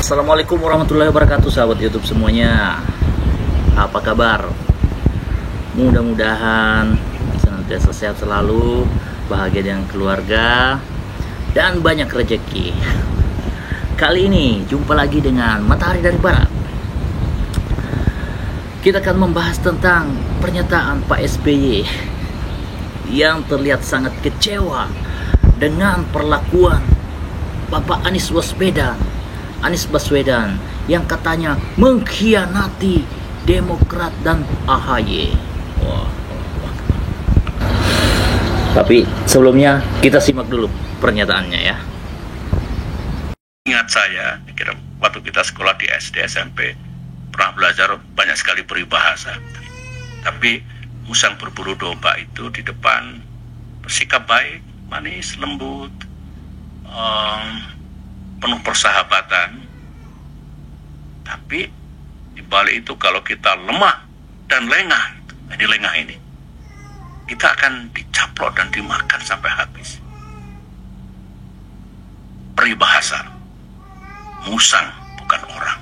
Assalamualaikum warahmatullahi wabarakatuh, sahabat YouTube semuanya. Apa kabar? Mudah-mudahan senantiasa sehat selalu, bahagia dengan keluarga, dan banyak rezeki. Kali ini jumpa lagi dengan Matahari dari Barat. Kita akan membahas tentang pernyataan Pak SBY yang terlihat sangat kecewa dengan perlakuan Bapak Anies Baswedan yang katanya mengkhianati Demokrat dan AHY. Tapi sebelumnya kita simak dulu pernyataannya ya. Ingat saya kira waktu kita sekolah di SD SMP pernah belajar banyak sekali peribahasa. Tapi musang berburu domba itu di depan bersikap baik, manis, lembut, penuh persahabatan. Tapi di balik itu kalau kita lemah dan lengah, ini kita akan dicaplok dan dimakan sampai habis. Peribahasa, musang bukan orang.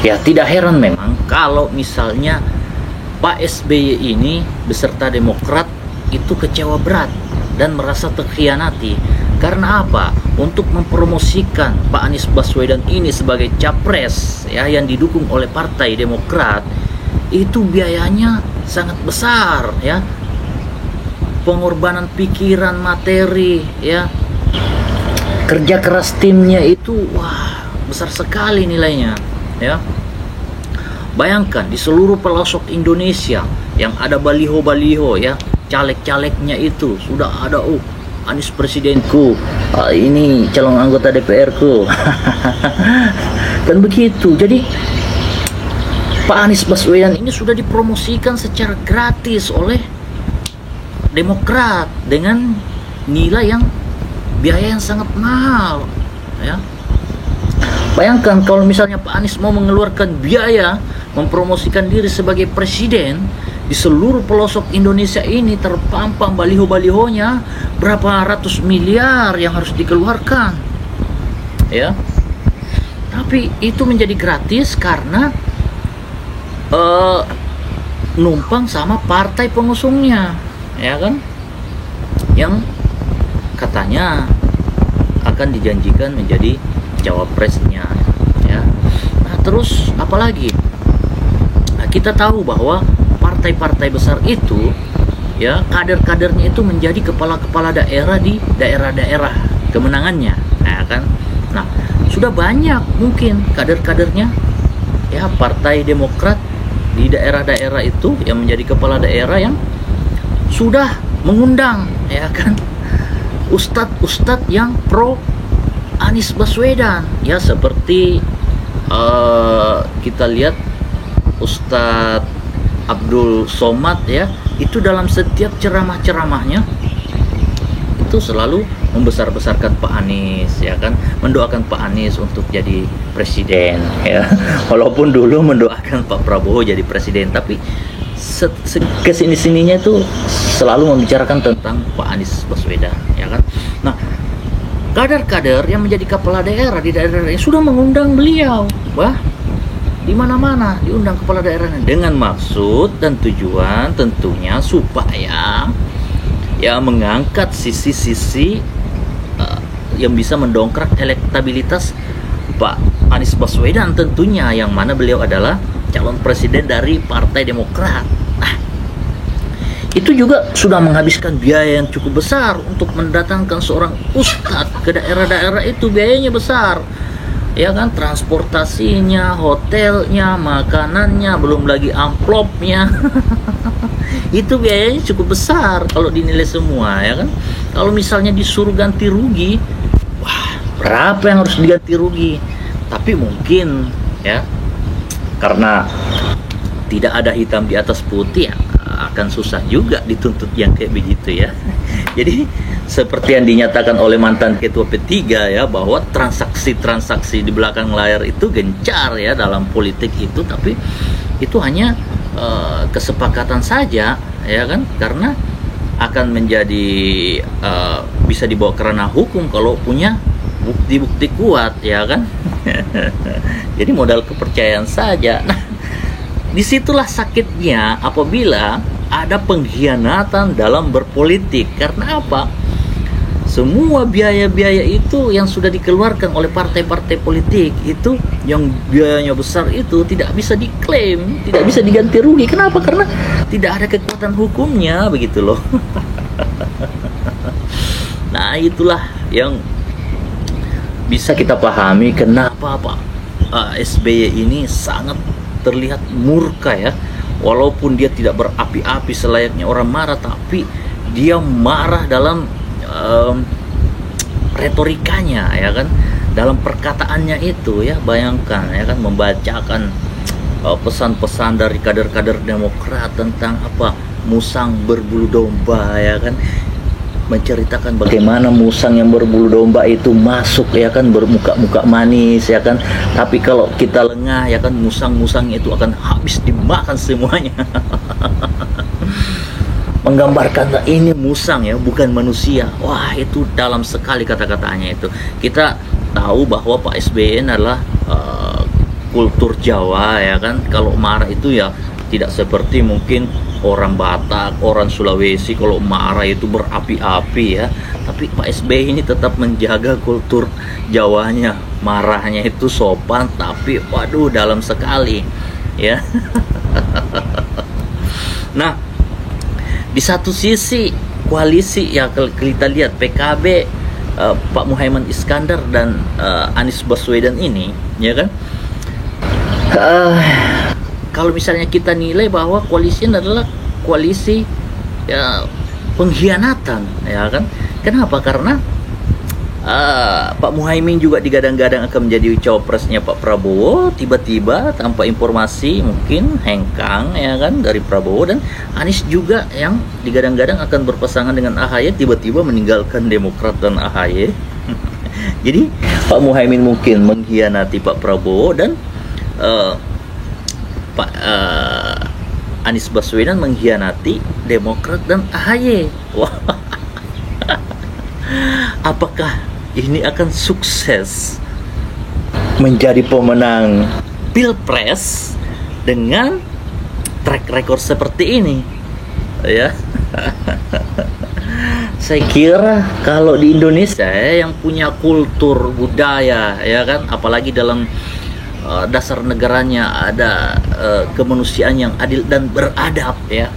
Ya, tidak heran memang kalau misalnya Pak SBY ini beserta Demokrat itu kecewa berat dan merasa terkhianati. Karena apa? Untuk mempromosikan Pak Anies Baswedan ini sebagai capres ya, yang didukung oleh Partai Demokrat, itu biayanya sangat besar ya. Pengorbanan pikiran, materi ya, kerja keras timnya itu besar sekali nilainya ya. Bayangkan di seluruh pelosok Indonesia yang ada baliho-baliho ya, caleg-calegnya itu sudah ada, Anies presidenku, ini calon anggota DPR-ku. Kan begitu. Jadi Pak Anies Baswedan ini sudah dipromosikan secara gratis oleh Demokrat dengan nilai yang biaya yang sangat mahal ya. Bayangkan kalau misalnya Pak Anies mau mengeluarkan biaya mempromosikan diri sebagai presiden, di seluruh pelosok Indonesia ini terpampang baliho-balihonya, berapa ratus miliar yang harus dikeluarkan ya. Tapi itu menjadi gratis karena numpang sama partai pengusungnya ya kan, yang katanya akan dijanjikan menjadi cawapresnya ya. Nah, terus apalagi? Nah, kita tahu bahwa partai-partai besar itu ya, kader-kadernya itu menjadi kepala-kepala daerah di daerah-daerah kemenangannya ya kan. Nah, sudah banyak mungkin kader-kadernya ya Partai Demokrat di daerah-daerah itu yang menjadi kepala daerah yang sudah mengundang ya kan ustadz-ustadz yang pro Anies Baswedan ya, seperti kita lihat Ustadz Abdul Somad ya, itu dalam setiap ceramah-ceramahnya itu selalu membesar-besarkan Pak Anies ya kan, mendoakan Pak Anies untuk jadi presiden ya. Walaupun dulu mendoakan Pak Prabowo jadi presiden, tapi kesini-sininya itu selalu membicarakan tentang Pak Anies Baswedan ya kan. Nah, kader-kader yang menjadi kepala daerah di daerah-daerah sudah mengundang beliau, di mana-mana diundang kepala daerahnya dengan maksud dan tujuan tentunya supaya ya mengangkat sisi-sisi yang bisa mendongkrak elektabilitas Pak Anies Baswedan tentunya, yang mana beliau adalah calon presiden dari Partai Demokrat. Nah, itu juga sudah menghabiskan biaya yang cukup besar untuk mendatangkan seorang ustadz ke daerah-daerah itu, biayanya besar ya kan, transportasinya, hotelnya, makanannya, belum lagi amplopnya. Itu biayanya cukup besar kalau dinilai semua ya kan. Kalau misalnya disuruh ganti rugi, berapa yang harus diganti rugi? Tapi mungkin ya, karena tidak ada hitam di atas putih ya, akan susah juga dituntut yang kayak begitu ya. Jadi seperti yang dinyatakan oleh mantan ketua P3 ya, bahwa transaksi-transaksi di belakang layar itu gencar ya dalam politik itu, tapi itu hanya kesepakatan saja ya kan, karena akan menjadi bisa dibawa ke ranah hukum kalau punya bukti-bukti kuat, ya kan? Jadi modal kepercayaan saja. Nah, disitulah sakitnya apabila ada pengkhianatan dalam berpolitik. Karena apa? Semua biaya-biaya itu yang sudah dikeluarkan oleh partai-partai politik itu, yang biayanya besar itu tidak bisa diklaim, tidak bisa diganti rugi. Kenapa? Karena tidak ada kekuatan hukumnya, begitu loh. Nah, itulah yang bisa kita pahami kenapa Pak SBY ini sangat terlihat murka, ya. Walaupun dia tidak berapi-api selayaknya orang marah, tapi dia marah dalam retorikanya, ya kan, dalam perkataannya itu, ya. Bayangkan, ya kan, membacakan pesan-pesan dari kader-kader Demokrat tentang apa, musang berbulu domba, ya kan, menceritakan bagaimana musang yang berbulu domba itu masuk, ya kan, bermuka-muka manis, ya kan, tapi kalau kita lengah, ya kan, musang-musang itu akan habis dimakan semuanya. Menggambarkan ini musang, ya, bukan manusia. Wah, itu dalam sekali kata-katanya itu. Kita tahu bahwa Pak SBY adalah kultur Jawa, ya kan. Kalau marah itu ya tidak seperti mungkin orang Batak, orang Sulawesi kalau marah itu berapi-api, ya. Tapi Pak SBY ini tetap menjaga kultur Jawanya. Marahnya itu sopan, tapi waduh dalam sekali, ya. Nah, di satu sisi koalisi, ya, kalau kita lihat PKB, Pak Muhaimin Iskandar dan Anies Baswedan ini, ya kan, kalau misalnya kita nilai bahwa koalisi ini adalah koalisi, ya, pengkhianatan, ya kan. Kenapa? Karena Pak Muhaimin juga digadang-gadang akan menjadi cawapresnya Pak Prabowo, tiba-tiba tanpa informasi mungkin hengkang, ya kan, dari Prabowo, dan Anies juga yang digadang-gadang akan berpasangan dengan AHY tiba-tiba meninggalkan Demokrat dan AHY. Jadi Pak Muhaimin mungkin mengkhianati Pak Prabowo, dan Pak Anies Baswedan mengkhianati Demokrat dan AHY. Wah. Apakah ini akan sukses menjadi pemenang Pilpres dengan track record seperti ini, ya? Saya kira kalau di Indonesia, ya, yang punya kultur budaya, ya kan, apalagi dalam dasar negaranya ada kemanusiaan yang adil dan beradab, ya.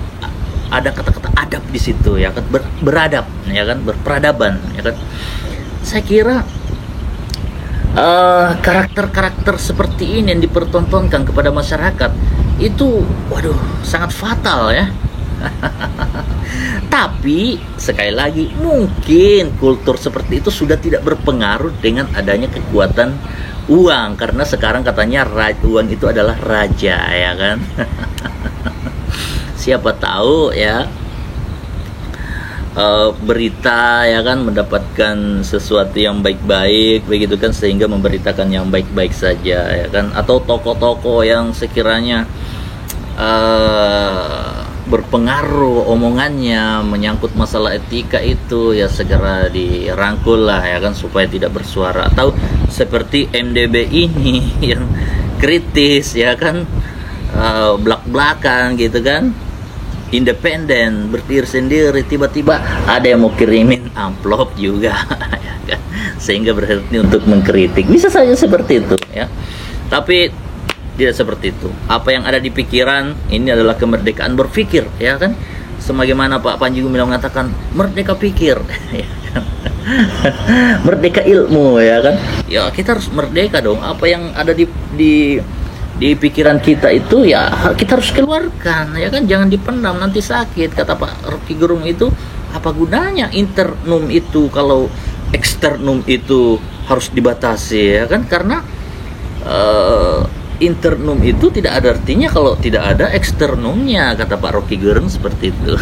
Ada kata-kata adab di situ, ya kan, beradab, ya kan, berperadaban, ya kan. Saya kira karakter-karakter seperti ini yang dipertontonkan kepada masyarakat itu, waduh, sangat fatal, ya. Tapi sekali lagi, mungkin kultur seperti itu sudah tidak berpengaruh dengan adanya kekuatan uang, karena sekarang katanya uang itu adalah raja, ya kan. Siapa tahu, ya, berita, ya kan, mendapatkan sesuatu yang baik-baik, begitu kan, sehingga memberitakan yang baik-baik saja, ya kan. Atau tokoh-tokoh yang sekiranya berpengaruh omongannya menyangkut masalah etika itu, ya, segera dirangkul lah, ya kan, supaya tidak bersuara. Atau seperti MDB ini yang kritis, ya kan, belak-belakan, gitu kan, independen, berdiri sendiri, tiba-tiba ada yang mau kirimin amplop juga, ya kan? Sehingga berhenti untuk mengkritik. Bisa saja seperti itu, ya. Tapi tidak seperti itu. Apa yang ada di pikiran ini adalah kemerdekaan berpikir, ya kan? Sebagaimana Pak Panji Gumilang mengatakan, merdeka pikir, ya kan? Merdeka ilmu, ya kan? Ya, kita harus merdeka dong. Apa yang ada di pikiran kita itu, ya, kita harus keluarkan, ya kan, jangan dipendam, nanti sakit. Kata Pak Rocky Gerung itu, apa gunanya internum itu kalau eksternum itu harus dibatasi, ya kan, karena internum itu tidak ada artinya kalau tidak ada eksternumnya, kata Pak Rocky Gerung seperti itu.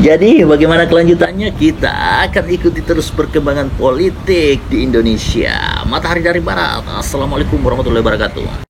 Jadi bagaimana kelanjutannya, kita akan ikuti terus perkembangan politik di Indonesia. Matahari dari Barat. Assalamualaikum warahmatullahi wabarakatuh.